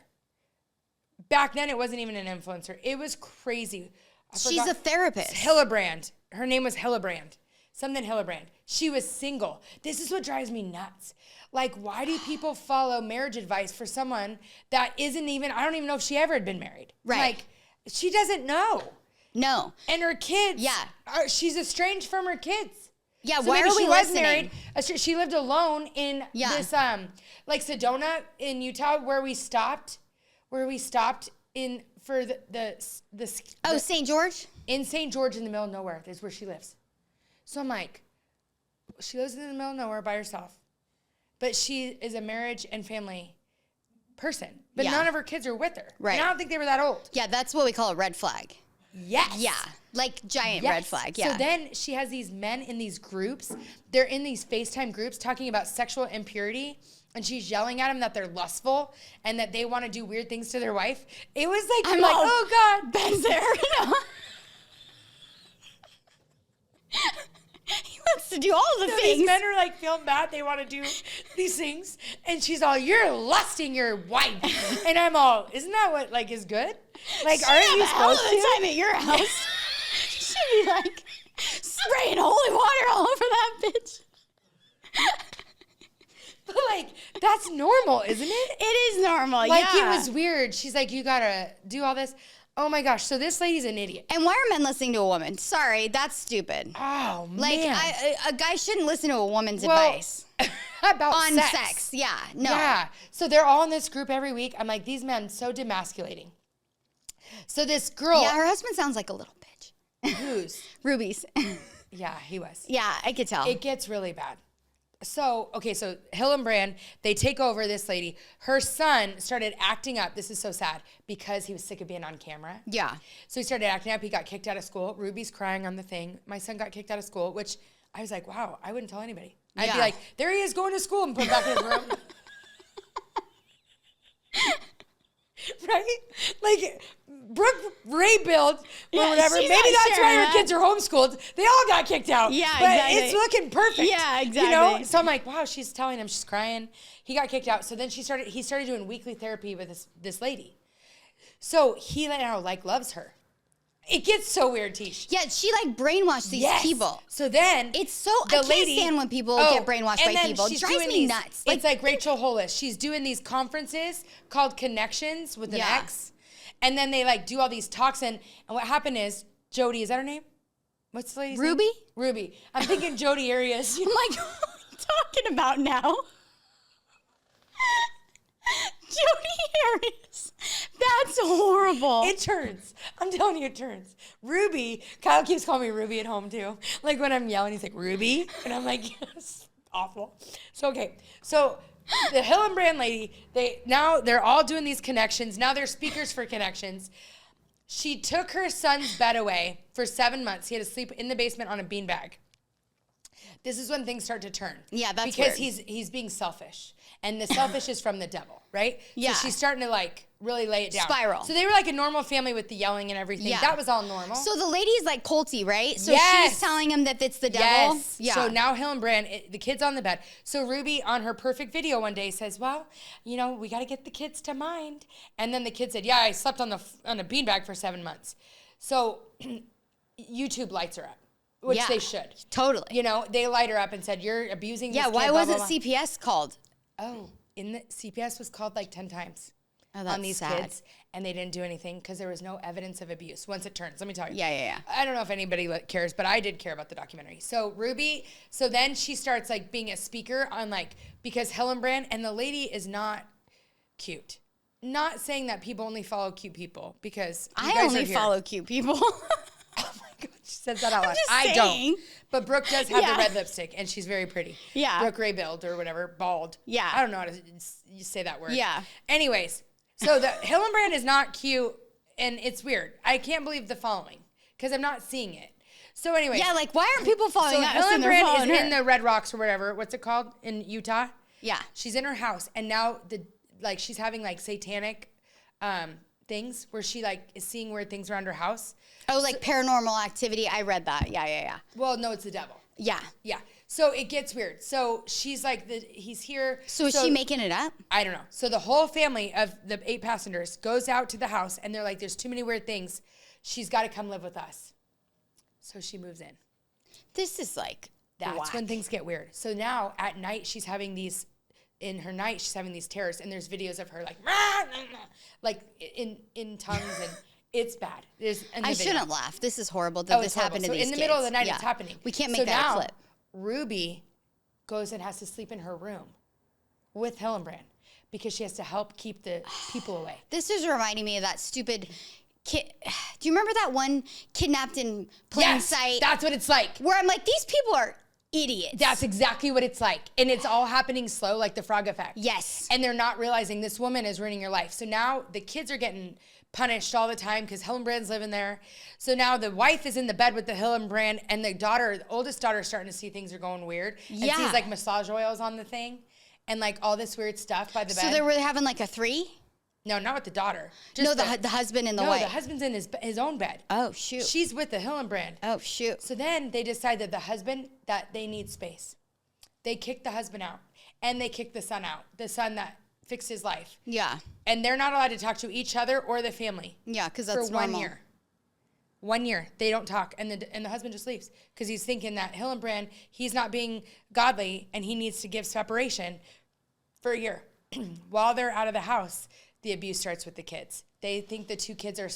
Back then, it wasn't even an influencer. It was crazy. She's a therapist. Hillebrand. Her name was Hillebrand. Something Hillebrand. She was single. This is what drives me nuts. Like, why do people follow marriage advice for someone that isn't even, I don't even know if she ever had been married. Right. Like, she doesn't know. No. And her kids. She's estranged from her kids. Yeah, so why are we listening? Married. She lived alone in this, like Sedona in Utah where we stopped in for the St. George? In St. George in the middle of nowhere. That's where she lives. So I'm like, she lives in the middle of nowhere by herself. But she is a marriage and family person. But none of her kids are with her. Right. And I don't think they were that old. Yeah, that's what we call a red flag. Yes. Yeah. Like giant red flag. Yeah. So then she has these men in these groups. They're in these FaceTime groups talking about sexual impurity. And she's yelling at them that they're lustful and that they want to do weird things to their wife. It was like, I'm like, oh God. Ben's there. No. He wants to do all the things. These men are like feeling bad. They want to do these things. And she's all, you're lusting your wife. And I'm all, isn't that what like is good? Like, aren't you supposed to? All the time at your house. She'd be like spraying holy water all over that bitch. But like, that's normal, isn't it? It is normal, like, it was weird. She's like, you gotta do all this. Oh my gosh, so this lady's an idiot. And why are men listening to a woman? Sorry, that's stupid. Oh, like, man. A guy shouldn't listen to a woman's advice. About on sex. Yeah, no. Yeah, so they're all in this group every week. I'm like, these men, so demasculating. So this girl. Yeah, her husband sounds like a little bitch. Whose? Ruby's. Yeah, he was. Yeah, I could tell. It gets really bad. So, okay, so Hillenbrand, they take over this lady. Her son started acting up. This is so sad because he was sick of being on camera. Yeah. So he started acting up. He got kicked out of school. Ruby's crying on the thing. My son got kicked out of school, which I was like, wow, I wouldn't tell anybody. I'd be like, there he is going to school and put him back in his room. Right? Like, Brooke Ray build or whatever. Maybe that's why her kids are homeschooled. They all got kicked out. Yeah, but exactly. It's looking perfect. Yeah, exactly. You know? So I'm like, wow, she's telling him, she's crying. He got kicked out. So then he started doing weekly therapy with this lady. So he now like loves her. It gets so weird, Tish. Yeah, she like brainwashed these people. So then it's so I can't stand when people get brainwashed by people. It drives me nuts. It's like Rachel Hollis. She's doing these conferences called Connections with an X. And then they like do all these talks and what happened is Jody, is that her name? What's the lady's Ruby? name? Ruby. I'm thinking Jody Arias. I'm like, what are you talking about now? Jody Arias. That's horrible. It turns. I'm telling you, it turns. Ruby, Kyle keeps calling me Ruby at home too. Like when I'm yelling, he's like, Ruby? And I'm like, yes, awful. So, okay. So the Hillenbrand lady, they're all doing these connections. Now they're speakers for connections. She took her son's bed away for 7 months. He had to sleep in the basement on a beanbag. This is when things start to turn. Yeah, that's because weird. he's being selfish, and the selfish is from the devil, right? Yeah. So she's starting to like really lay it down. Spiral. So they were like a normal family with the yelling and everything. Yeah. That was all normal. So the lady's like culty, right? So Yes. she's telling him that it's the devil. Yes. Yeah. So now Hillenbrand, the kid's on the bed. So Ruby on her perfect video one day says, well, you know, we got to get the kids to mind. And then the kid said, yeah, I slept on a beanbag for 7 months. So YouTube lights her up, which they should. Totally. You know, they light her up and said, you're abusing this kid. why blah, wasn't blah, blah. CPS called? Oh, CPS was called like 10 times. Oh, that's on these sad. kids, and they didn't do anything because there was no evidence of abuse. Once it turns, let me tell you. Yeah. I don't know if anybody cares, but I did care about the documentary. So Ruby, so then she starts like being a speaker on like, because Hillenbrand, and the lady is not cute. Not saying that people only follow cute people, because you I guys only are here. follow cute people. Oh my God, she says that out loud. just I saying. don't. But Brooke does have Yeah. the red lipstick, and she's very pretty. Yeah. Brooke Ray build or whatever, bald. Yeah. I don't know how to say that word. Yeah. Anyways, so the Hillenbrand is not cute, and it's weird. I can't believe the following because I'm not seeing it. So anyways. Yeah, like why aren't people following So us and they're Hillenbrand following is her? in the Red Rocks or whatever. What's it called in Utah? Yeah. She's in her house, and now she's having like satanic things where she like is seeing weird things around her house. Oh, like paranormal activity. I read that. Yeah. Well, no, it's the devil. Yeah. Yeah. So it gets weird. So she's like, he's here. So is she making it up? I don't know. So the whole family of the 8 passengers goes out to the house, and they're like, there's too many weird things. She's got to come live with us. So she moves in. This is like That's whack. when things get weird. So now at night, she's having these terrors, and there's videos of her like, rah, rah, rah, like in tongues, and it's bad. I shouldn't laugh. This is horrible that this horrible. happened to So these in the middle of kids. the night, Yeah. it's happening. We can't So make that now, a clip. Ruby goes and has to sleep in her room with Hillenbrand because she has to help keep the people away. This is reminding me of that stupid kid. Do you remember that one kidnapped in plain sight? That's what it's like. Where I'm like, these people are idiots. That's exactly what it's like. And it's all happening slow, like the frog effect. Yes. And they're not realizing this woman is ruining your life. So now the kids are getting punished all the time because Hillenbrand's living there. So now the wife is in the bed with the Hillenbrand, and the oldest daughter, is starting to see things are going weird. And Yeah. sees like massage oils on the thing and like all this weird stuff by the bed. So they were having like a 3? No, not with the daughter. No, the husband and the wife. No, the husband's in his own bed. Oh, shoot. She's with the Hillenbrand. Oh, shoot. So then they decide that that they need space. They kick the husband out, and they kick the son out, the son that fixed his life. Yeah. And they're not allowed to talk to each other or the family. Yeah, because that's for normal. 1 year. 1 year, they don't talk, and the husband just leaves because he's thinking that Hillenbrand, he's not being godly, and he needs to give separation for a year. While they're out of the house, the abuse starts with the kids. They think the 2 kids are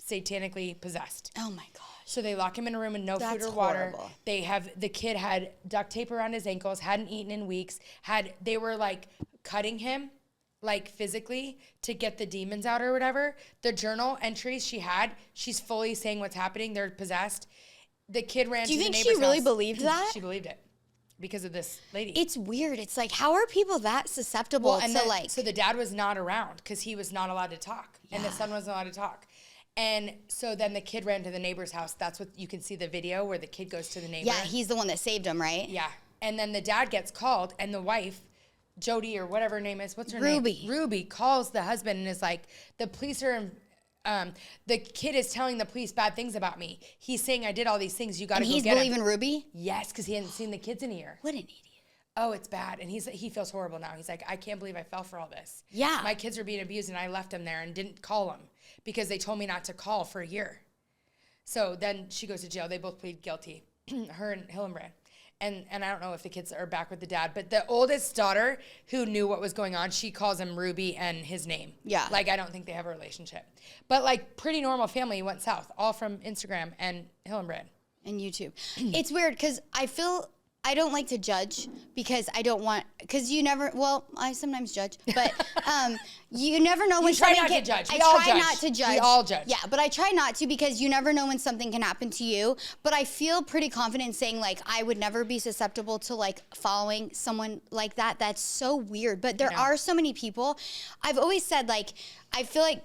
satanically possessed. Oh my gosh. So they lock him in a room with no That's food or water. horrible. The kid had duct tape around his ankles, hadn't eaten in weeks, they were like cutting him like physically to get the demons out or whatever. The journal entries she's fully saying what's happening. They're possessed. The kid ran to the neighbor's house. Do you think she really believed that? She believed it because of this lady. It's weird. It's like, how are people that susceptible So the dad was not around because he was not allowed to talk, and the son wasn't allowed to talk. And so then the kid ran to the neighbor's house. That's what you can see the video where the kid goes to the neighbor. Yeah, he's the one that saved him, right? Yeah. And then the dad gets called, and the wife, Jody or whatever her name is, what's her name? Ruby calls the husband and is like, the police are, the kid is telling the police bad things about me. He's saying I did all these things. You got to go get him. And he's believing Ruby? Yes, because he hadn't seen the kids in a year. What an idiot. Oh, it's bad. And he feels horrible now. He's like, I can't believe I fell for all this. Yeah. My kids were being abused, and I left them there and didn't call them because they told me not to call for a year. So then she goes to jail. They both plead guilty, her and Hillenbrand. And I don't know if the kids are back with the dad, but the oldest daughter who knew what was going on, she calls him Ruby and his name. Yeah. Like, I don't think they have a relationship. But, like, pretty normal family went south, all from Instagram and Hillenbrand. And YouTube. It's weird because I don't like to judge because you never, well, I sometimes judge, but you never know when try something not to judge. I We all try judge. not to judge. We all judge. Yeah, but I try not to because you never know when something can happen to you. But I feel pretty confident saying, like, I would never be susceptible to, like, following someone like that. That's so weird. But there are so many people. I've always said, like, I feel like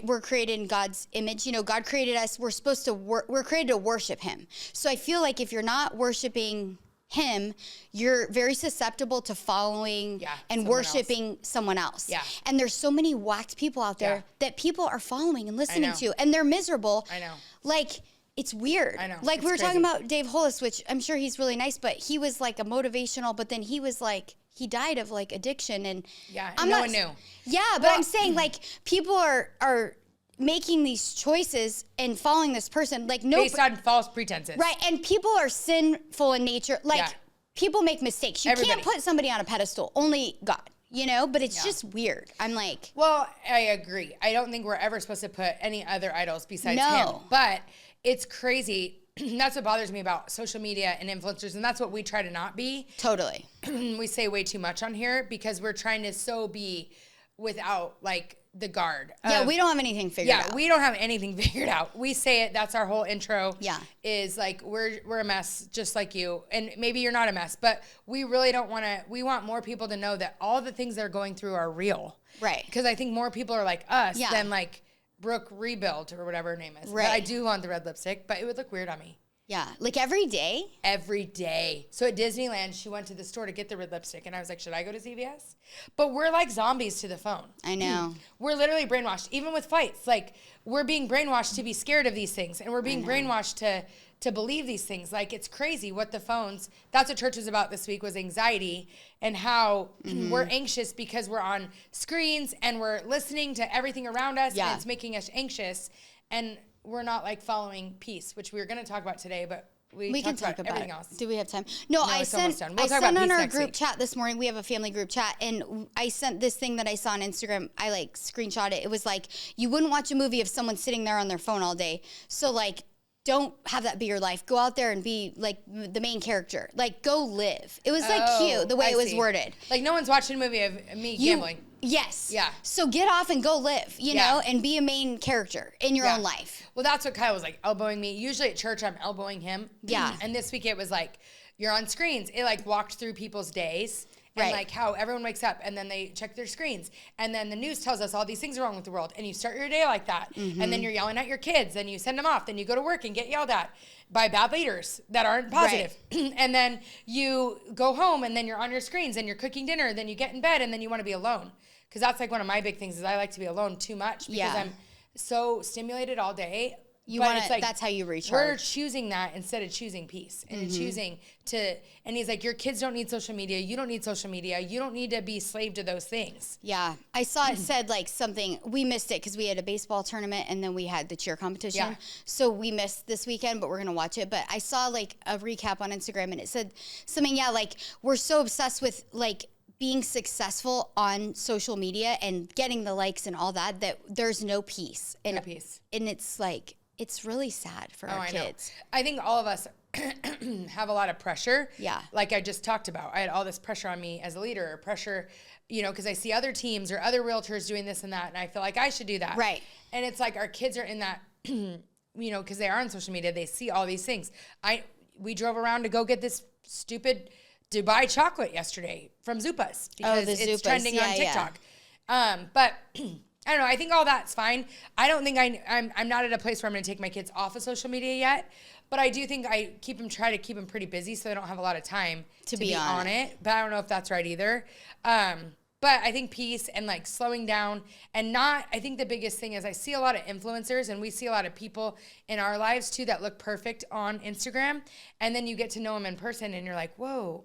we're created in God's image. You know, God created us. We're supposed to we're created to worship him. So I feel like if you're not worshiping him, you're very susceptible to following and worshiping someone else. Yeah. And there's so many whacked people out there that people are following and listening to, and they're miserable. I know. Like, it's weird. I know. Like, it's we were crazy. talking about Dave Hollis, which I'm sure he's really nice, but he was like a motivational, but then he was like, he died of like addiction, and no one knew. Yeah, but I'm saying, like, people are making these choices and following this person, like, based on false pretenses. Right, and people are sinful in nature. Like, people make mistakes. You can't put somebody on a pedestal. Only God, you know? But it's just weird. I'm like... Well, I agree. I don't think we're ever supposed to put any other idols besides him. But it's crazy. That's what bothers me about social media and influencers, and that's what we try to not be. Totally. We say way too much on here because we're trying to be without, like, the guard. We don't have anything figured out. Yeah, we don't have anything figured out. We say it. That's our whole intro. Yeah. Is like, we're a mess just like you. And maybe you're not a mess, but we really don't want to, we want more people to know that all the things they're going through are real. Right. Because I think more people are like us than like Brooke Rebuild or whatever her name is. Right. But I do want the red lipstick, but it would look weird on me. Yeah, like every day? Every day. So at Disneyland, she went to the store to get the red lipstick, and I was like, should I go to CVS? But we're like zombies to the phone. I know. We're literally brainwashed, even with fights. Like, we're being brainwashed to be scared of these things, and we're being brainwashed to believe these things. Like, it's crazy what the phones, that's what church was about this week, was anxiety, and how we're anxious because we're on screens, and we're listening to everything around us, and it's making us anxious, and we're not like following peace, which we were going to talk about today, but we can talk about everything else. Do we have time? No, I sent on our group chat this morning. We have a family group chat, and I sent this thing that I saw on Instagram. I like screenshot it. It was like, you wouldn't watch a movie if someone's sitting there on their phone all day. So like, don't have that be your life. Go out there and be like the main character. Like, go live. It was like cute the way it was worded. Like, no one's watching a movie of me gambling. Yes. Yeah. So get off and go live, you know, and be a main character in your own life. Well, that's what Kyle was like, elbowing me. Usually at church, I'm elbowing him. Yeah. And this week it was like, you're on screens. It like walked through people's days. And like how everyone wakes up and then they check their screens. And then the news tells us all these things are wrong with the world. And you start your day like that. And then you're yelling at your kids and you send them off. Then you go to work and get yelled at by bad leaders that aren't positive. And then you go home and then you're on your screens and you're cooking dinner. Then you get in bed and then you want to be alone. Because that's like one of my big things is I like to be alone too much because I'm so stimulated all day. You want to, like, that's how you recharge. We're choosing that instead of choosing peace and choosing to, and he's like, your kids don't need social media. You don't need social media. You don't need to be slave to those things. Yeah. I saw it said like something, we missed it because we had a baseball tournament and then we had the cheer competition. Yeah. So we missed this weekend, but we're going to watch it. But I saw like a recap on Instagram and it said something, like we're so obsessed with like being successful on social media and getting the likes and all that, that there's no peace. And, no peace. And it's like, it's really sad for our kids. I think all of us have a lot of pressure. Yeah. Like I just talked about. I had all this pressure on me as a leader, or pressure, you know, because I see other teams or other realtors doing this and that, and I feel like I should do that. Right. And it's like our kids are in that, you know, because they are on social media, they see all these things. We drove around to go get this stupid Dubai chocolate yesterday from Zupas because it's trending on TikTok. Yeah. But I don't know. I think all that's fine. I don't think I'm not at a place where I'm going to take my kids off of social media yet. But I do think I try to keep them pretty busy so they don't have a lot of time to be on it. But I don't know if that's right either. But I think peace and like slowing down and not, I think the biggest thing is I see a lot of influencers and we see a lot of people in our lives too that look perfect on Instagram. And then you get to know them in person and you're like, whoa.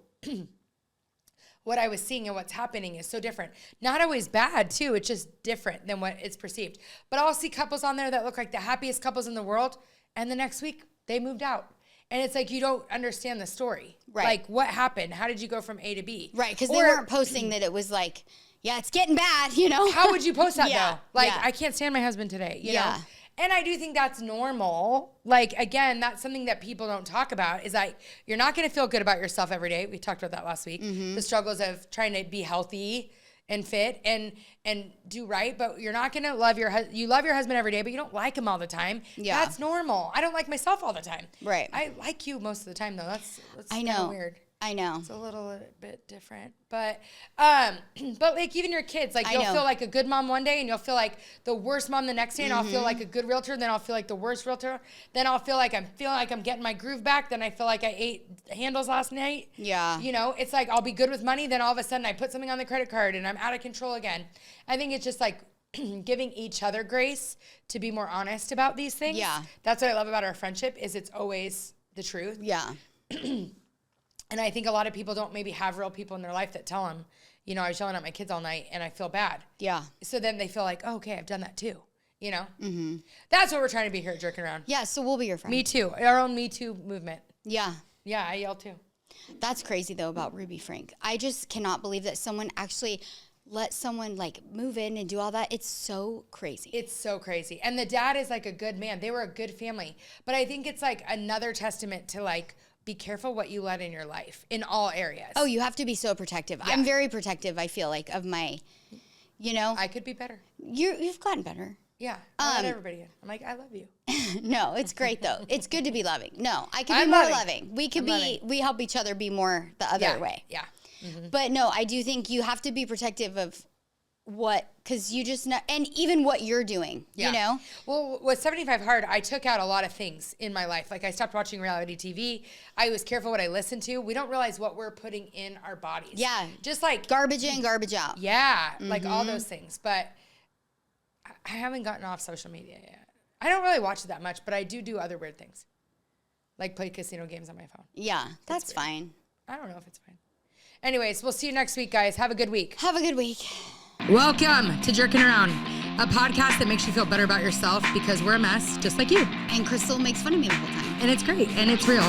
What I was seeing and what's happening is so different. Not always bad, too. It's just different than what it's perceived. But I'll see couples on there that look like the happiest couples in the world, and the next week, they moved out. And it's like you don't understand the story. Right. Like, what happened? How did you go from A to B? Right, because they weren't posting that it was like, yeah, it's getting bad, you know? How would you post that, though? Like, I can't stand my husband today, you know? And I do think that's normal. Like, again, that's something that people don't talk about is like, you're not going to feel good about yourself every day. We talked about that last week. The struggles of trying to be healthy and fit and do right, but you're not going to love you love your husband every day, but you don't like him all the time. Yeah. That's normal. I don't like myself all the time. Right. I like you most of the time, though. That's I know. weird. I know. It's a little bit different. But like even your kids, like you'll feel like a good mom one day and you'll feel like the worst mom the next day, and I'll feel like a good realtor, then I'll feel like the worst realtor, then I'll feel like I'm getting my groove back, then I feel like I ate handles last night. Yeah. You know, it's like I'll be good with money, then all of a sudden I put something on the credit card and I'm out of control again. I think it's just like giving each other grace to be more honest about these things. Yeah. That's what I love about our friendship, is it's always the truth. Yeah. And I think a lot of people don't maybe have real people in their life that tell them, you know, I was yelling at my kids all night and I feel bad. Yeah. So then they feel like, oh, okay, I've done that too. You know? Mm-hmm. That's what we're trying to be here at Jerking Around. Yeah, so we'll be your friend. Me too. Our own Me Too movement. Yeah. Yeah, I yell too. That's crazy, though, about Ruby Franke. I just cannot believe that someone actually let someone, like, move in and do all that. It's so crazy. It's so crazy. And the dad is, like, a good man. They were a good family. But I think it's, like, another testament to, like, be careful what you let in your life in all areas. Oh, you have to be so protective. Yeah. I'm very protective, I feel like, of my, you know. I could be better. You've gotten better. Yeah. I let everybody in. I'm like, I love you. No, it's great, though. It's good to be loving. No, I could be more loving. We help each other be more the other way. Yeah. Mm-hmm. But no, I do think you have to be protective of because you just know, and even what you're doing, you know? Well, with 75 Hard, I took out a lot of things in my life. Like I stopped watching reality TV. I was careful what I listened to. We don't realize what we're putting in our bodies. Yeah. Just like garbage in, garbage out. Yeah. Like all those things. But I haven't gotten off social media yet. I don't really watch it that much, but I do other weird things. Like play casino games on my phone. Yeah, that's fine. I don't know if it's fine. Anyways, we'll see you next week, guys. Have a good week. Have a good week. Welcome to Jerking Around, a podcast that makes you feel better about yourself because we're a mess, just like you. And Crystal makes fun of me the whole time. And it's great, and it's real.